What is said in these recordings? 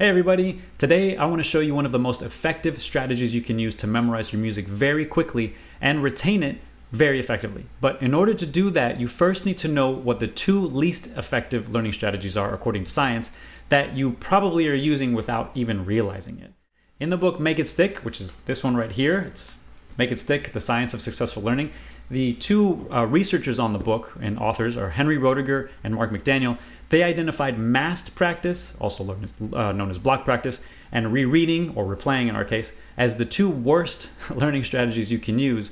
Hey everybody, today I want to show you one of the most effective strategies you can use to memorize your music very quickly and retain it very effectively. But in order to do that, you first need to know what the two least effective learning strategies are according to science that you probably are using without even realizing it. In the book Make It Stick, which is this one right here, it's Make It Stick, The Science of Successful Learning, the two researchers on the book and authors are Henry Roediger and Mark McDaniel. They identified massed practice, also known as block practice, and rereading, or replaying in our case, as the two worst learning strategies you can use.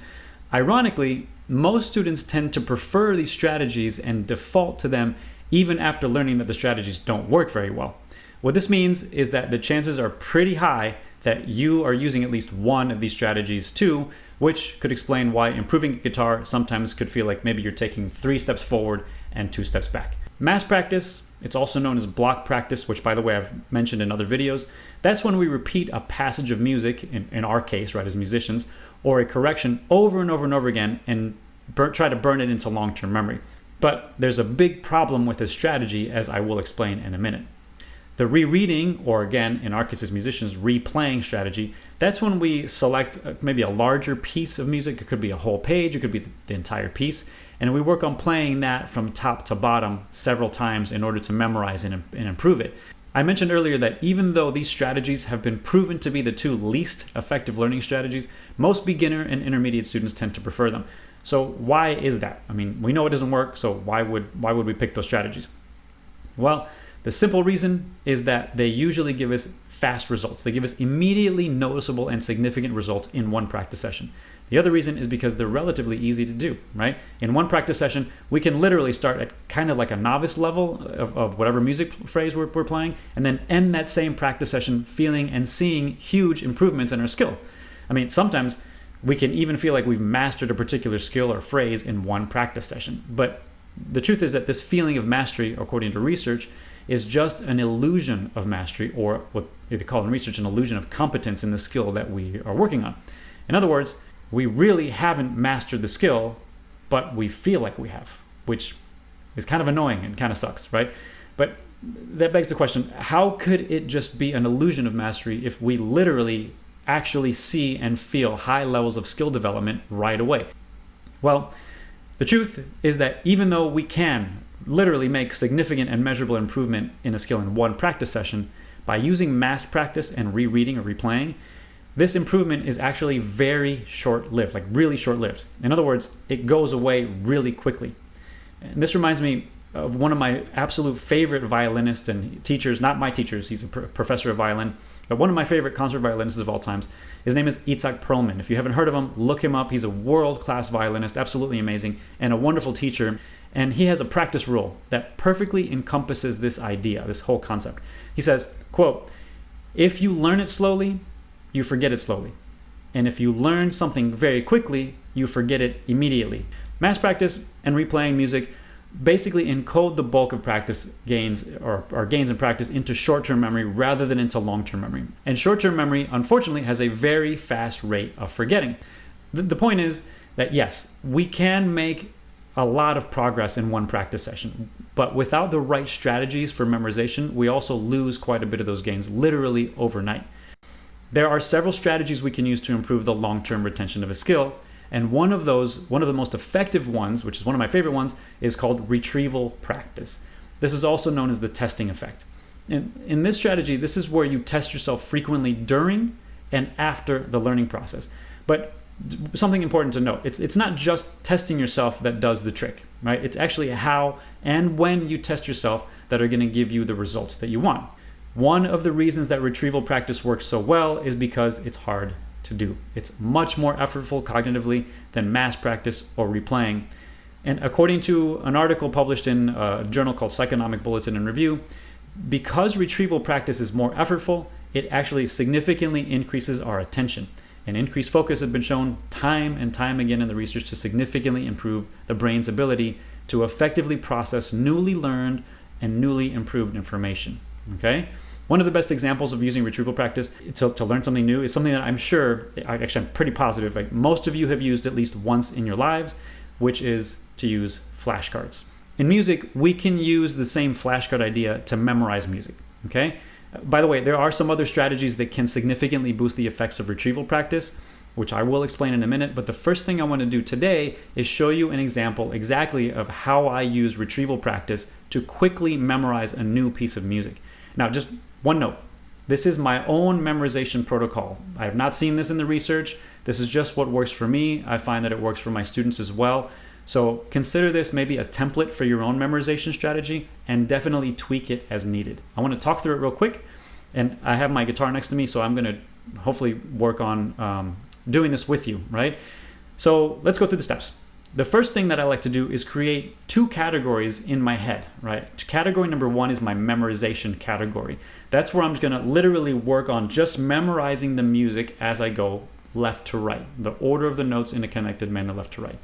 Ironically, most students tend to prefer these strategies and default to them even after learning that the strategies don't work very well. What this means is that the chances are pretty high that you are using at least one of these strategies too, which could explain why improving guitar sometimes could feel like maybe you're taking 3 steps forward and 2 steps back. Mass practice, it's also known as block practice, which by the way I've mentioned in other videos. That's when we repeat a passage of music, in our case, right, as musicians, or a correction over and over and over again and try to burn it into long-term memory. But there's a big problem with this strategy, as I will explain in a minute. The rereading, or again, in our case as musicians, replaying strategy, that's when we select maybe a larger piece of music. It could be a whole page, it could be the entire piece, and we work on playing that from top to bottom several times in order to memorize and improve it. I mentioned earlier that even though these strategies have been proven to be the two least effective learning strategies, most beginner and intermediate students tend to prefer them. So why is that? I mean, we know it doesn't work, so why would we pick those strategies? Well, the simple reason is that they usually give us fast results. They give us immediately noticeable and significant results in one practice session. The other reason is because they're relatively easy to do, right? In one practice session, we can literally start at kind of like a novice level of whatever music phrase we're playing, and then end that same practice session feeling and seeing huge improvements in our skill. I mean, sometimes we can even feel like we've mastered a particular skill or phrase in one practice session. But the truth is that this feeling of mastery, according to research, is just an illusion of mastery, or what they call in research an illusion of competence in the skill that we are working on. In other words, we really haven't mastered the skill, but we feel like we have, which is kind of annoying and kind of sucks, right? But that begs the question, how could it just be an illusion of mastery if we literally actually see and feel high levels of skill development right away? Well, the truth is that even though we can literally make significant and measurable improvement in a skill in one practice session, by using mass practice and rereading or replaying, this improvement is actually very short-lived, like really short-lived. In other words, it goes away really quickly. And this reminds me of one of my absolute favorite violinists and teachers, not my teachers, he's a professor of violin, but one of my favorite concert violinists of all times. His name is Itzhak Perlman. If you haven't heard of him, look him up. He's a world-class violinist, absolutely amazing, and a wonderful teacher. And he has a practice rule that perfectly encompasses this idea, this whole concept. He says, quote, "If you learn it slowly, you forget it slowly. And if you learn something very quickly, you forget it immediately." Mass practice and replaying music basically encode the bulk of practice gains or gains in practice into short-term memory rather than into long-term memory. And short-term memory, unfortunately, has a very fast rate of forgetting. The point is that yes, we can make a lot of progress in one practice session, but without the right strategies for memorization, we also lose quite a bit of those gains literally overnight. There are several strategies we can use to improve the long-term retention of a skill, and one of the most effective ones, which is one of my favorite ones, is called retrieval practice. This is also known as the testing effect. And in this strategy, this is where you test yourself frequently during and after the learning process. But something important to note, it's not just testing yourself that does the trick, right? It's actually how and when you test yourself that are going to give you the results that you want. One of the reasons that retrieval practice works so well is because it's hard to do. It's much more effortful cognitively than mass practice or replaying. And according to an article published in a journal called Psychonomic Bulletin and Review, because retrieval practice is more effortful, it actually significantly increases our attention. And increased focus has been shown time and time again in the research to significantly improve the brain's ability to effectively process newly learned and newly improved information. Okay? One of the best examples of using retrieval practice to learn something new is something that I'm pretty positive, like most of you have used at least once in your lives, which is to use flashcards. In music, we can use the same flashcard idea to memorize music. Okay? By the way, there are some other strategies that can significantly boost the effects of retrieval practice, which I will explain in a minute. But the first thing I want to do today is show you an example exactly of how I use retrieval practice to quickly memorize a new piece of music. Now, just one note. This is my own memorization protocol. I have not seen this in the research. This is just what works for me. I find that it works for my students as well. So consider this maybe a template for your own memorization strategy, and definitely tweak it as needed. I want to talk through it real quick, and I have my guitar next to me, so I'm going to hopefully work on doing this with you, right? So let's go through the steps. The first thing that I like to do is create two categories in my head, right? Category number one is my memorization category. That's where I'm going to literally work on just memorizing the music as I go left to right, the order of the notes in a connected manner left to right.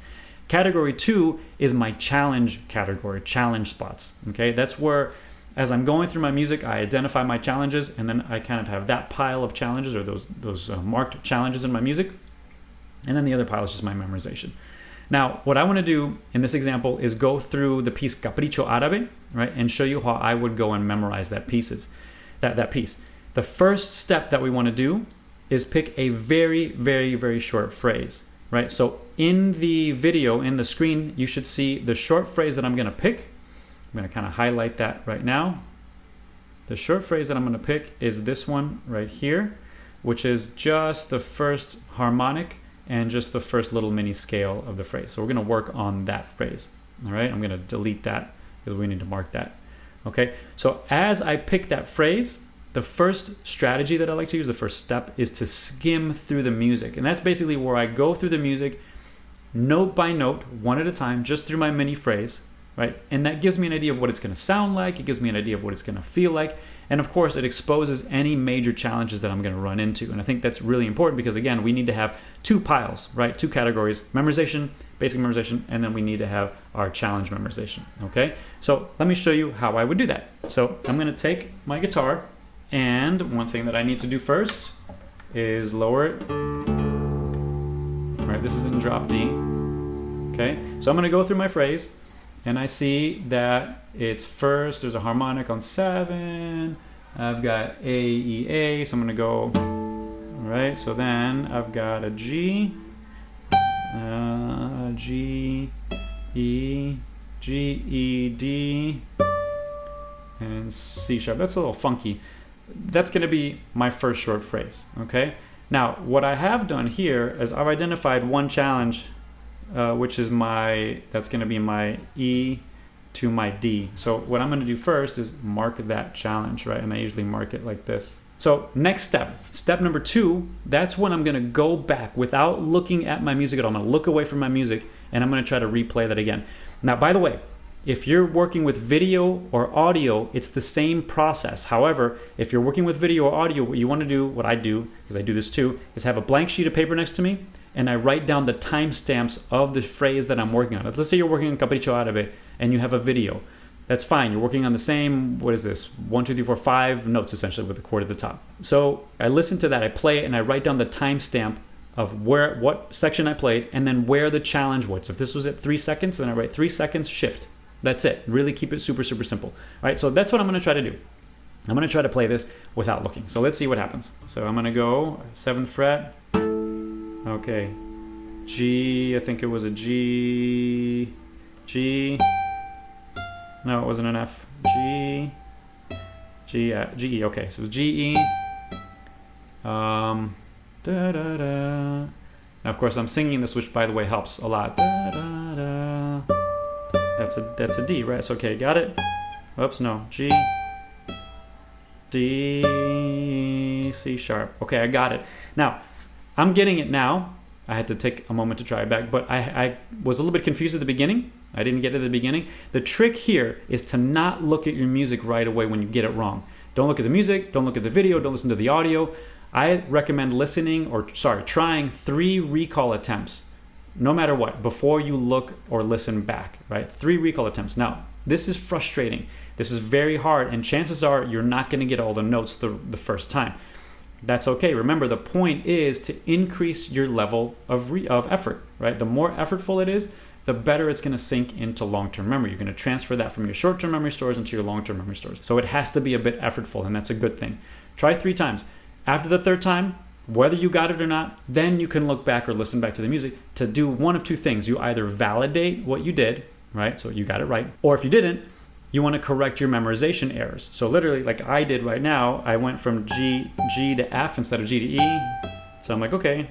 Category two is my challenge category, challenge spots, okay? That's where, as I'm going through my music, I identify my challenges, and then I kind of have that pile of challenges, or those marked challenges in my music, and then the other pile is just my memorization. Now, what I want to do in this example is go through the piece Capricho Árabe, right, and show you how I would go and memorize that piece. The first step that we want to do is pick a very, very, very short phrase, right? So in the video, in the screen, you should see the short phrase that I'm going to pick. I'm going to kind of highlight that right now. The short phrase that I'm going to pick is this one right here, which is just the first harmonic and just the first little mini scale of the phrase. So we're going to work on that phrase. All right, I'm going to delete that because we need to mark that. Okay, so as I pick that phrase, the first strategy that I like to use, the first step, is to skim through the music. And that's basically where I go through the music note by note, one at a time, just through my mini phrase, right? And that gives me an idea of what it's going to sound like. It gives me an idea of what it's going to feel like. And of course, it exposes any major challenges that I'm going to run into. And I think that's really important because, again, we need to have two piles, right? Two categories: memorization, basic memorization, and then we need to have our challenge memorization, okay? So let me show you how I would do that. So I'm going to take my guitar, and one thing that I need to do first is lower it. All right, this is in drop D, okay? So I'm going to go through my phrase, and I see that it's first, there's a harmonic on 7. I've got A, E, A, so I'm going to go, all right, so then I've got a G, G, E, G, E, D, and C sharp. That's a little funky. That's going to be my first short phrase, okay? Now, what I have done here is I've identified one challenge, which is that's going to be my E to my D. So what I'm going to do first is mark that challenge, right? And I usually mark it like this. So next step number 2, that's when I'm going to go back without looking at my music at all. I'm going to look away from my music, and I'm going to try to replay that again. Now, by the way, if you're working with video or audio, it's the same process. However, if you're working with video or audio, what you want to do, what I do, because I do this too, is have a blank sheet of paper next to me, and I write down the timestamps of the phrase that I'm working on. Let's say you're working on Capricho Árabe and you have a video. That's fine. You're working on the same, what is this? 1, 2, 3, 4, 5 notes essentially with a chord at the top. So I listen to that, I play it, and I write down the timestamp of what section I played and then where the challenge was. If this was at 3 seconds, then I write 3 seconds, shift. That's it. Really keep it super, super simple. All right, so that's what I'm going to try to do. I'm going to try to play this without looking. So let's see what happens. So I'm going to go 7th fret. Okay. G, I think it was a G. G. No, it wasn't an F. G. G, G, E. Okay, so G, E. Da, da, da. Now, of course, I'm singing this, which, by the way, helps a lot. Da, da, da. That's a D, right? So, okay, got it? Oops, no. G, D, C sharp. Okay, I got it. Now, I'm getting it now. I had to take a moment to try it back, but I was a little bit confused at the beginning. I didn't get it at the beginning. The trick here is to not look at your music right away when you get it wrong. Don't look at the music, don't look at the video, don't listen to the audio. I recommend trying 3 recall attempts, no matter what, before you look or listen back, right? 3 recall attempts. Now, this is frustrating. This is very hard, and chances are you're not going to get all the notes the first time. That's okay. Remember, the point is to increase your level of effort, right? The more effortful it is, the better it's going to sink into long-term memory. You're going to transfer that from your short-term memory stores into your long-term memory stores. So it has to be a bit effortful, and that's a good thing. Try 3 times. After the 3rd time, whether you got it or not, then you can look back or listen back to the music to do one of 2 things. You either validate what you did, right? So you got it right. Or if you didn't, you want to correct your memorization errors. So literally, like I did right now, I went from G to F instead of G to E. So I'm like, okay,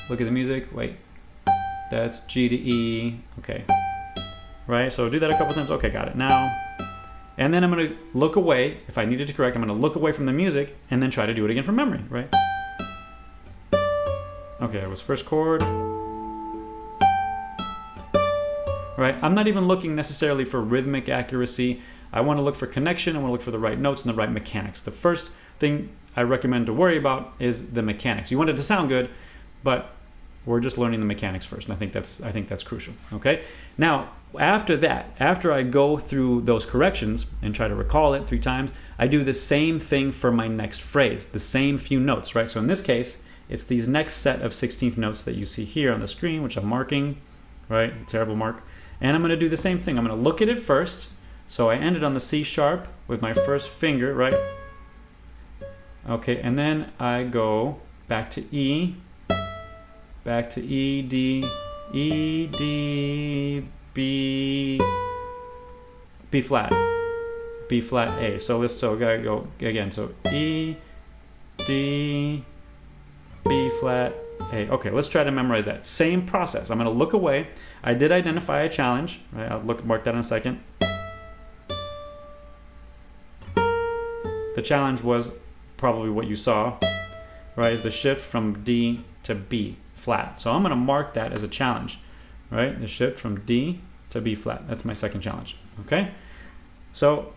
look at the music. Wait, that's G to E. Okay, right? So do that a couple times. Okay, got it now. And then I'm going to look away. If I needed to correct, I'm going to look away from the music and then try to do it again from memory, right? Okay, it was first chord. Right? I'm not even looking necessarily for rhythmic accuracy. I want to look for connection. I want to look for the right notes and the right mechanics. The first thing I recommend to worry about is the mechanics. You want it to sound good, but we're just learning the mechanics first, and I think that's crucial. Okay? Now, after that, after I go through those corrections and try to recall it 3 times, I do the same thing for my next phrase, the same few notes, right? So in this case, it's these next set of 16th notes that you see here on the screen, which I'm marking, right? Terrible mark. And I'm going to do the same thing. I'm going to look at it first. So I ended on the C sharp with my first finger, right? Okay, and then I go back to E, D, E, D, B, B flat, A. So gotta go again. So E, D, B flat, A. Okay, let's try to memorize that. Same process. I'm going to look away. I did identify a challenge. Right? I'll mark that in a second. The challenge was probably what you saw, right? Is the shift from D to B flat. So I'm going to mark that as a challenge, right? The shift from D to B flat. That's my second challenge. Okay? So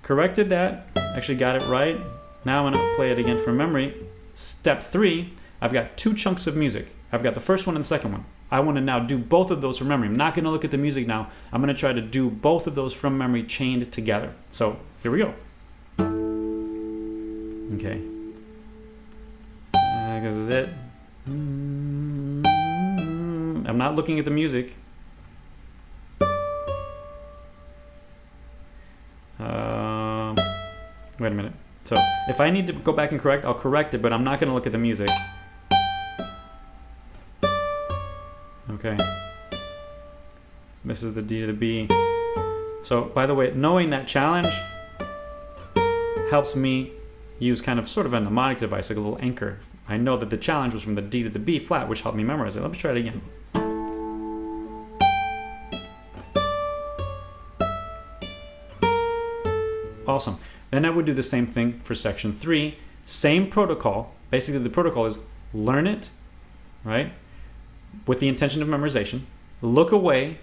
corrected that. Actually got it right. Now I'm going to play it again from memory. Step 3, I've got 2 chunks of music. I've got the first one and the second one. I want to now do both of those from memory. I'm not going to look at the music now. I'm going to try to do both of those from memory chained together. So here we go. Okay. This is it. I'm not looking at the music. Wait a minute. So if I need to go back and correct, I'll correct it, but I'm not going to look at the music. Okay. This is the D to the B. So by the way, knowing that challenge helps me use kind of sort of a mnemonic device, like a little anchor. I know that the challenge was from the D to the B flat, which helped me memorize it. Let me try it again. Awesome. Then I would do the same thing for section 3. Same protocol. Basically, the protocol is learn it, right, with the intention of memorization. Look away.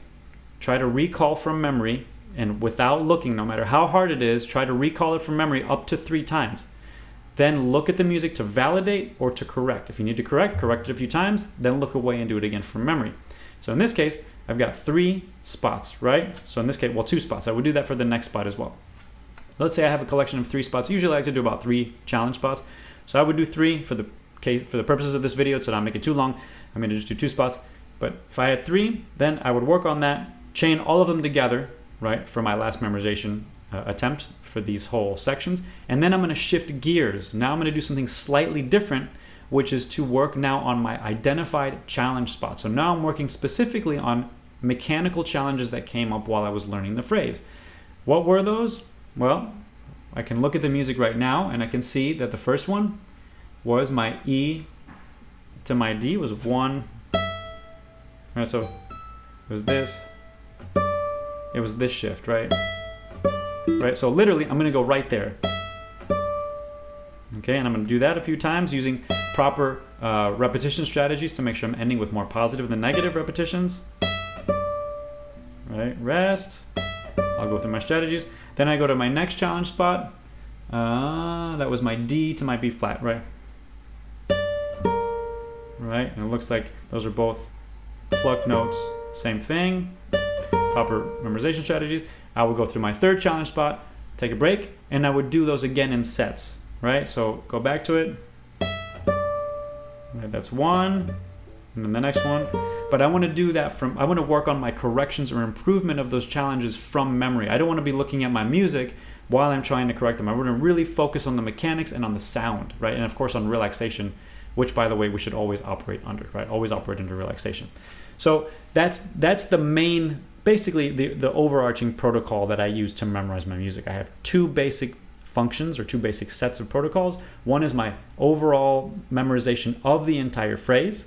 Try to recall from memory. And without looking, no matter how hard it is, try to recall it from memory up to 3 times. Then look at the music to validate or to correct. If you need to correct it a few times. Then look away and do it again from memory. So in this case, I've got 3 spots, right? So in this case, well, 2 spots. I would do that for the next spot as well. Let's say I have a collection of 3 spots. Usually I like to do about 3 challenge spots. So I would do 3 for the purposes of this video to not make it too long. I'm going to just do 2 spots. But if I had 3, then I would work on that, chain all of them together, right, for my last memorization attempt for these whole sections. And then I'm going to shift gears. Now I'm going to do something slightly different, which is to work now on my identified challenge spot. So now I'm working specifically on mechanical challenges that came up while I was learning the phrase. What were those? Well, I can look at the music right now and I can see that the first one was my E to my D was 1. Right, so it was this. It was this shift, right? Right, so literally I'm going to go right there. Okay, and I'm going to do that a few times using proper repetition strategies to make sure I'm ending with more positive than negative repetitions. Right, rest. I'll go through my strategies. Then I go to my next challenge spot. That was my D to my B flat, right? Right, and it looks like those are both plucked notes. Same thing. Proper memorization strategies. I will go through my third challenge spot, take a break, and I would do those again in sets, right? So go back to it. Right, that's 1, and then the next one. but I want to do that I want to work on my corrections or improvement of those challenges from memory. I don't want to be looking at my music while I'm trying to correct them. I want to really focus on the mechanics and on the sound, right? And of course on relaxation, which by the way, we should always operate under, right? Always operate under relaxation. So that's the main, basically the overarching protocol that I use to memorize my music. I have two basic functions or two basic sets of protocols. One is my overall memorization of the entire phrase.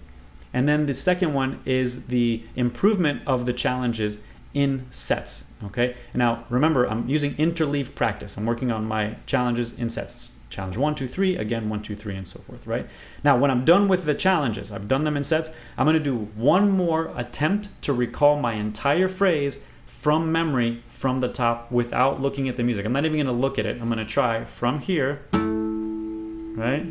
And then the second one is the improvement of the challenges in sets, okay? Now, remember, I'm using interleave practice. I'm working on my challenges in sets. Challenge 1, 2, 3, again, 1, 2, 3, and so forth, right? Now, when I'm done with the challenges, I've done them in sets, I'm gonna do one more attempt to recall my entire phrase from memory from the top without looking at the music. I'm not even gonna look at it. I'm gonna try from here, right?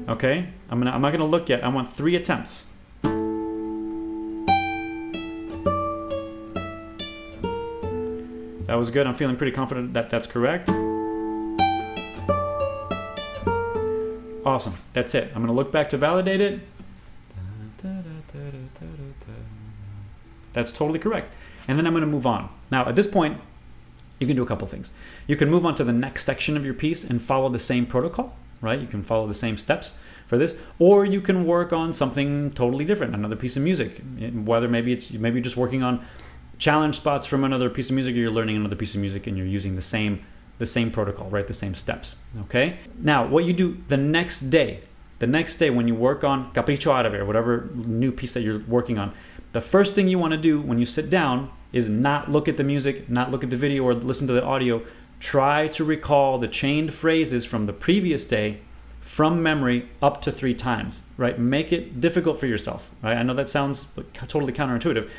Okay, I'm not gonna look yet. I want 3 attempts. That was good. I'm feeling pretty confident that that's correct. Awesome. That's it. I'm gonna look back to validate it. That's totally correct. And then I'm gonna move on. Now, at this point, you can do a couple things. You can move on to the next section of your piece and follow the same protocol, right? You can follow the same steps for this, or you can work on something totally different, another piece of music. Whether maybe you're just working on challenge spots from another piece of music, or you're learning another piece of music and you're using the same protocol, right? The same steps, okay? Now, what you do the next day when you work on Capriccio Árabe or whatever new piece that you're working on, the first thing you want to do when you sit down is not look at the music, not look at the video or listen to the audio. Try to recall the chained phrases from the previous day from memory up to 3 times, right? Make it difficult for yourself, right? I know that sounds totally counterintuitive,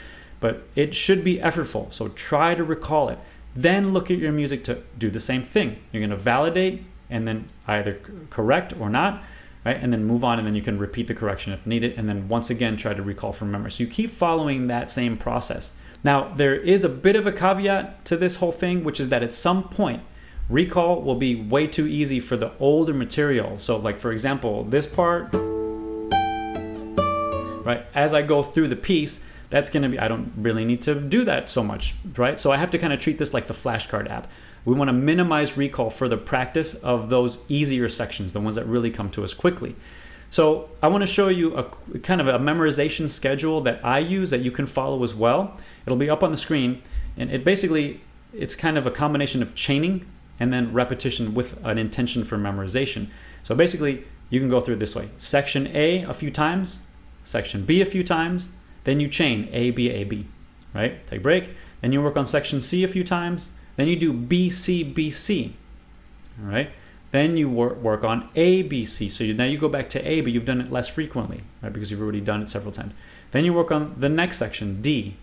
but it should be effortful. So try to recall it. Then look at your music to do the same thing. You're going to validate and then either correct or not, right? And then move on, and then you can repeat the correction if needed, and then once again try to recall from memory. So you keep following that same process. Now, there is a bit of a caveat to this whole thing, which is that at some point, recall will be way too easy for the older material. So like, for example, this part, right? As I go through the piece, that's gonna be, I don't really need to do that so much, right? So I have to kind of treat this like the flashcard app. We wanna minimize recall for the practice of those easier sections, the ones that really come to us quickly. So I wanna show you a kind of a memorization schedule that I use that you can follow as well. It'll be up on the screen, and it's kind of a combination of chaining and then repetition with an intention for memorization. So basically, you can go through it this way. Section A a few times, section B a few times, then you chain A, B, A, B, right? Take a break. Then you work on section C a few times. Then you do B, C, B, C, all right? Then you work on A, B, C. So now you go back to A, but you've done it less frequently, right? Because you've already done it several times. Then you work on the next section, D.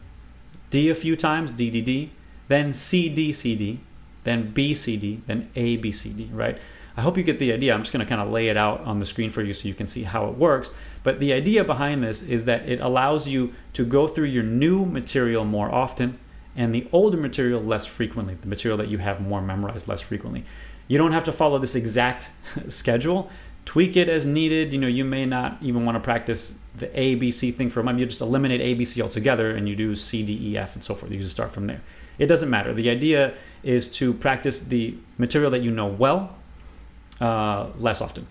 D a few times, D, D, D. Then C, D, C, D. Then B, C, D. Then A, B, C, D, right? I hope you get the idea. I'm just going to kind of lay it out on the screen for you so you can see how it works. But the idea behind this is that it allows you to go through your new material more often and the older material less frequently, the material that you have more memorized less frequently. You don't have to follow this exact schedule. Tweak it as needed. You know, you may not even want to practice the A, B, C thing for a month. You just eliminate A, B, C altogether and you do C, D, E, F and so forth. You just start from there. It doesn't matter. The idea is to practice the material that you know well, less often.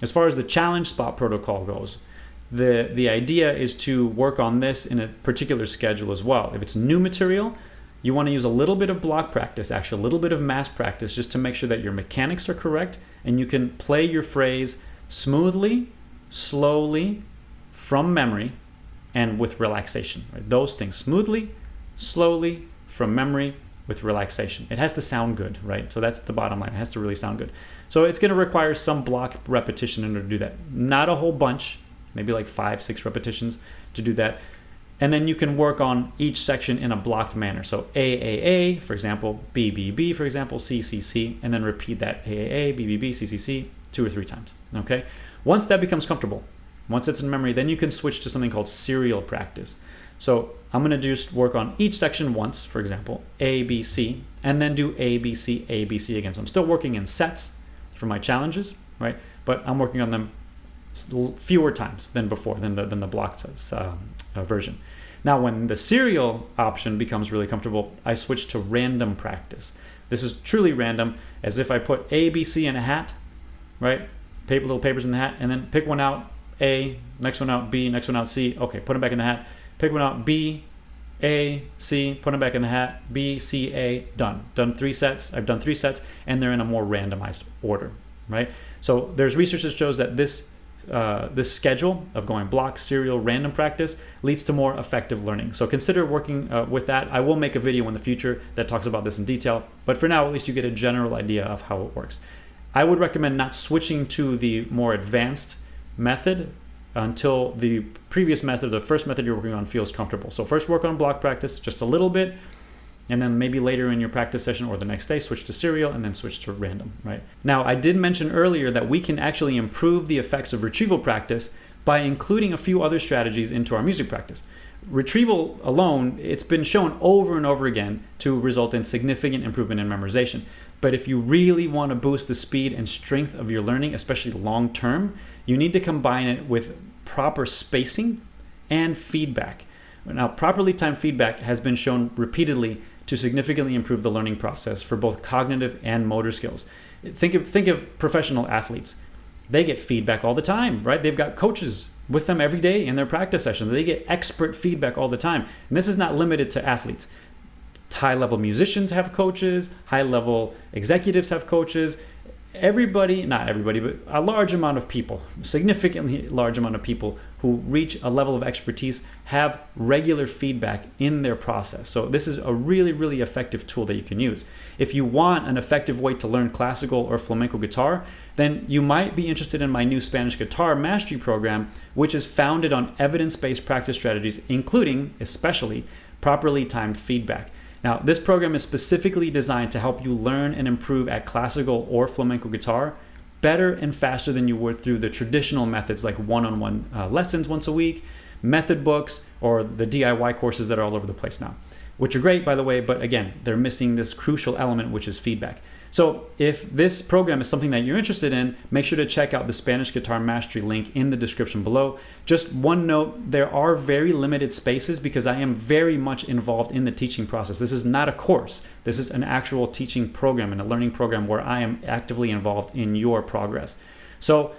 As far as the challenge spot protocol goes, the idea is to work on this in a particular schedule as well. If it's new material, you want to use a little bit of block practice, actually a little bit of mass practice, just to make sure that your mechanics are correct and you can play your phrase smoothly, slowly, from memory, and with relaxation. Right? Those things, smoothly, slowly, from memory, with relaxation. It has to sound good, right? So that's the bottom line. It has to really sound good. So it's going to require some block repetition in order to do that. Not a whole bunch, maybe like 5, 6 repetitions to do that. And then you can work on each section in a blocked manner. So A, for example, B, for example, C, and then repeat that A, B, C, 2 or 3 times, okay? Once that becomes comfortable, once it's in memory, then you can switch to something called serial practice. So I'm gonna just work on each section once, for example, A, B, C, and then do A, B, C again. So I'm still working in sets, for my challenges, right? But I'm working on them fewer times than before, than the blocked version. Now, when the serial option becomes really comfortable, I switch to random practice. This is truly random, as if I put A, B, C in a hat, right? Little papers in the hat, and then pick one out, A, next one out, B, next one out, C. Okay, put them back in the hat. Pick one out, B, A, C, put them back in the hat, B, C, A, done. Done 3 sets. I've done 3 sets, and they're in a more randomized order, right? So there's research that shows that this schedule of going block, serial, random practice leads to more effective learning. So consider working with that. I will make a video in the future that talks about this in detail, but for now, at least you get a general idea of how it works. I would recommend not switching to the more advanced method until the previous method, the first method you're working on, feels comfortable. So first work on block practice just a little bit, and then maybe later in your practice session or the next day, switch to serial and then switch to random, right? Now, I did mention earlier that we can actually improve the effects of retrieval practice by including a few other strategies into our music practice. Retrieval alone, it's been shown over and over again to result in significant improvement in memorization. But if you really want to boost the speed and strength of your learning, especially long term, you need to combine it with proper spacing and feedback. Now, properly timed feedback has been shown repeatedly to significantly improve the learning process for both cognitive and motor skills. Think of professional athletes. They get feedback all the time, right? They've got coaches with them every day in their practice sessions. They get expert feedback all the time. And this is not limited to athletes. High-level musicians have coaches, high-level executives have coaches. Everybody, not everybody, but a large amount of people, significantly large amount of people who reach a level of expertise have regular feedback in their process. So this is a really, really effective tool that you can use. If you want an effective way to learn classical or flamenco guitar, then you might be interested in my new Spanish guitar mastery program, which is founded on evidence-based practice strategies, including, especially, properly timed feedback. Now, this program is specifically designed to help you learn and improve at classical or flamenco guitar better and faster than you would through the traditional methods like one-on-one lessons once a week, method books, or the DIY courses that are all over the place now, which are great, by the way, but again, they're missing this crucial element, which is feedback. So if this program is something that you're interested in, make sure to check out the Spanish Guitar Mastery link in the description below. Just one note, there are very limited spaces because I am very much involved in the teaching process. This is not a course. This is an actual teaching program and a learning program where I am actively involved in your progress. So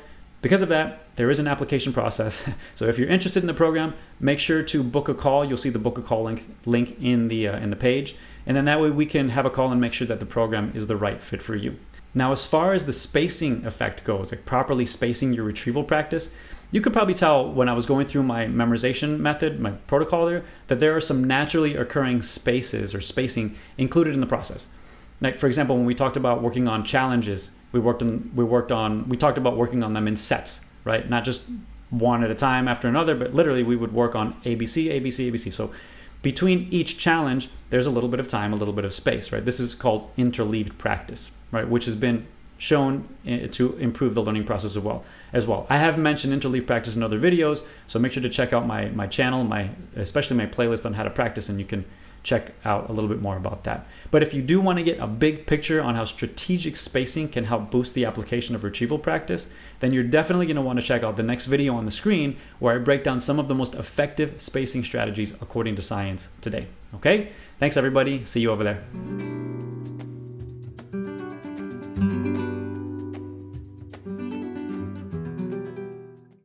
because of that, there is an application process. So if you're interested in the program, make sure to book a call. You'll see the book a call link in the page. And then that way we can have a call and make sure that the program is the right fit for you. Now, as far as the spacing effect goes, like properly spacing your retrieval practice, you could probably tell when I was going through my memorization method, my protocol there, that there are some naturally occurring spaces or spacing included in the process. Like, for example, when we talked about working on challenges, we talked about working on them in sets, right? Not just one at a time after another, but literally we would work on ABC, ABC, ABC. So between each challenge, there's a little bit of time, a little bit of space, right? This is called interleaved practice, right? Which has been shown to improve the learning process as well. I have mentioned interleaved practice in other videos, so make sure to check out my channel, especially my playlist on how to practice, and you can check out a little bit more about that. But if you do want to get a big picture on how strategic spacing can help boost the application of retrieval practice, then you're definitely going to want to check out the next video on the screen where I break down some of the most effective spacing strategies according to science today. Okay? Thanks everybody. See you over there.